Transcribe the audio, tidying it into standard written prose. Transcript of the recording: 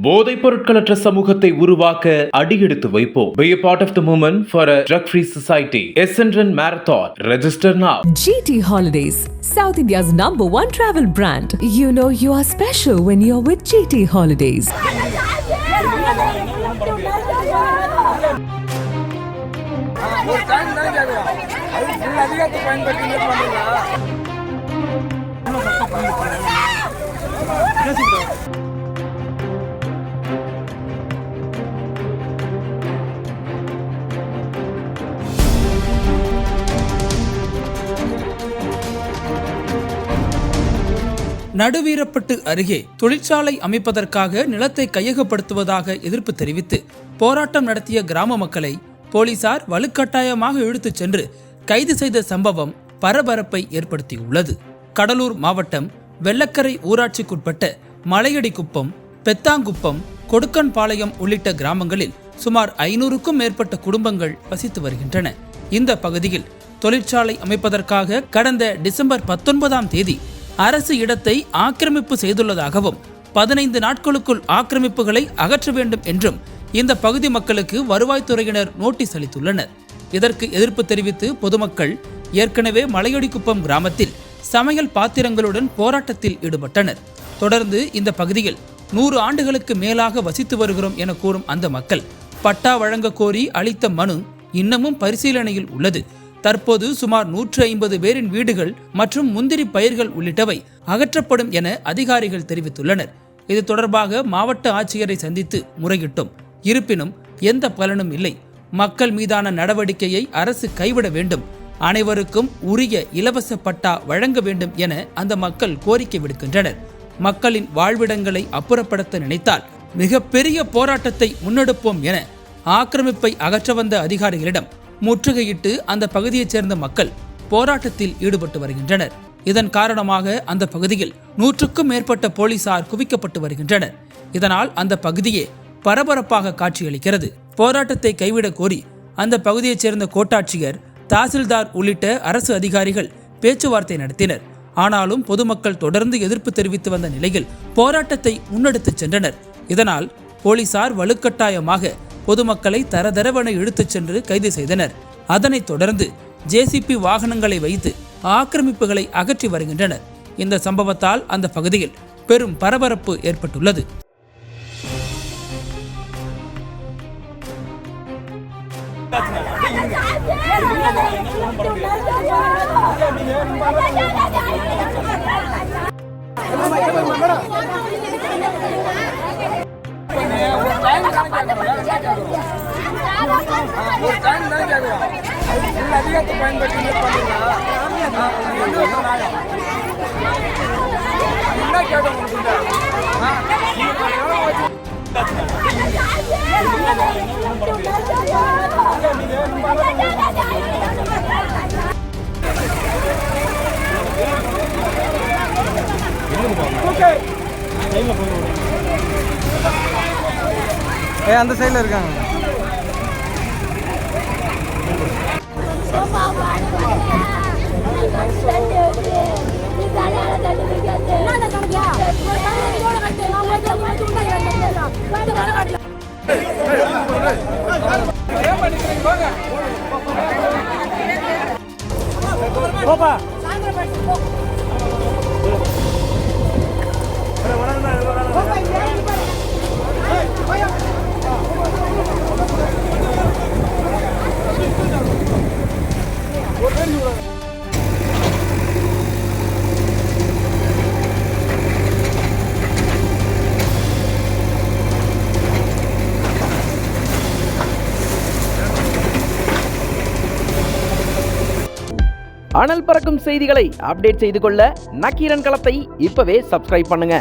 போதைப் பொருட்களற்ற சமூகத்தை உருவாக்க அடியெடுத்து வைப்போம். Be a part of the movement for a drug-free society. Essendon Marathon. Register now. GT Holidays, South India's #1 travel brand. You know you are special when you're with GT Holidays. Naduveerapattu அருகே தொழிற்சாலை அமைப்பதற்காக நிலத்தை கையகப்படுத்துவதாக எதிர்ப்பு தெரிவித்து போராட்டம் நடத்திய கிராம மக்களை போலீசார் வலுக்கட்டாயமாக இழுத்துச் சென்று கைது செய்த சம்பவம் பரபரப்பை ஏற்படுத்தியுள்ளது. கடலூர் மாவட்டம் வெள்ளக்கரை ஊராட்சிக்குட்பட்ட மலையடிக்குப்பம், பெத்தாங்குப்பம், கொடுக்கன்பாளையம் உள்ளிட்ட கிராமங்களில் சுமார் 500க்கும் மேற்பட்ட குடும்பங்கள் வசித்து வருகின்றன. இந்த பகுதியில் தொழிற்சாலை அமைப்பதற்காக கடந்த டிசம்பர் 19ஆம் தேதி அரசு இடத்தை ஆக்கிரமிப்பு செய்துள்ளதாகவும் 15 நாட்களுக்குள் ஆக்கிரமிப்புகளை அகற்ற வேண்டும் என்றும் இந்த பகுதி மக்களுக்கு வருவாய்த்துறையினர் நோட்டீஸ் அளித்துள்ளனர். இதற்கு எதிர்ப்பு தெரிவித்து பொதுமக்கள் ஏற்கனவே மலையடிக்குப்பம் கிராமத்தில் சமையல் பாத்திரங்களுடன் போராட்டத்தில் ஈடுபட்டனர். தொடர்ந்து இந்த பகுதியில் 100 ஆண்டுகளுக்கு மேலாக வசித்து வருகிறோம் என கூறும் அந்த மக்கள் பட்டா வழங்க கோரி அளித்த மனு இன்னமும் பரிசீலனையில் உள்ளது. தற்போது சுமார் 150 பேரின் வீடுகள் மற்றும் முந்திரி பயிர்கள் உள்ளிட்டவை அகற்றப்படும் என அதிகாரிகள் தெரிவித்துள்ளனர். இது தொடர்பாக மாவட்ட ஆட்சியரை சந்தித்து முறையிட்டோம். இருப்பினும் எந்த பலனும் இல்லை. மக்கள் மீதான நடவடிக்கையை அரசு கைவிட வேண்டும், அனைவருக்கும் உரிய இலவச பட்டா வழங்க வேண்டும் என அந்த மக்கள் கோரிக்கை விடுக்கின்றனர். மக்களின் வாழ்விடங்களை அப்புறப்படுத்த நினைத்தால் மிகப்பெரிய போராட்டத்தை முன்னெடுப்போம் என ஆக்கிரமிப்பை அகற்ற வந்த அதிகாரிகளிடம் முற்றுகையிட்டு அந்த பகுதியைச் சேர்ந்த மக்கள் போராட்டத்தில் ஈடுபட்டு வருகின்றனர். இதன் காரணமாக அந்த பகுதியில் 100க்கும் மேற்பட்ட போலீசார் குவிக்கப்பட்டு வருகின்றனர். இதனால் அந்த பகுதியே பரபரப்பாக காட்சியளிக்கிறது. போராட்டத்தை கைவிட கோரி அந்த பகுதியைச் சேர்ந்த கோட்டாட்சியர், தாசில்தார் உள்ளிட்ட அரசு அதிகாரிகள் பேச்சுவார்த்தை நடத்தினர். ஆனாலும் பொதுமக்கள் தொடர்ந்து எதிர்ப்பு தெரிவித்து வந்த நிலையில் போராட்டத்தை முன்னெடுத்துச் சென்றனர். இதனால் போலீசார் வலுக்கட்டாயமாக பொதுமக்களை தரதரவென இழுத்துச் சென்று கைது செய்தனர். அதனைத் தொடர்ந்து ஜேசிபி வாகனங்களை வைத்து ஆக்கிரமிப்புகளை அகற்றி வருகின்றனர். இந்த சம்பவத்தால் அந்த பகுதியில் பெரும் பரபரப்பு ஏற்பட்டுள்ளது. அந்த சைடுல இருக்காங்க. அனல் பறக்கும் செய்திகளை அப்டேட் செய்து கொள்ள நக்கீரன் களத்தை இப்பவே சப்ஸ்கிரைப் பண்ணுங்க.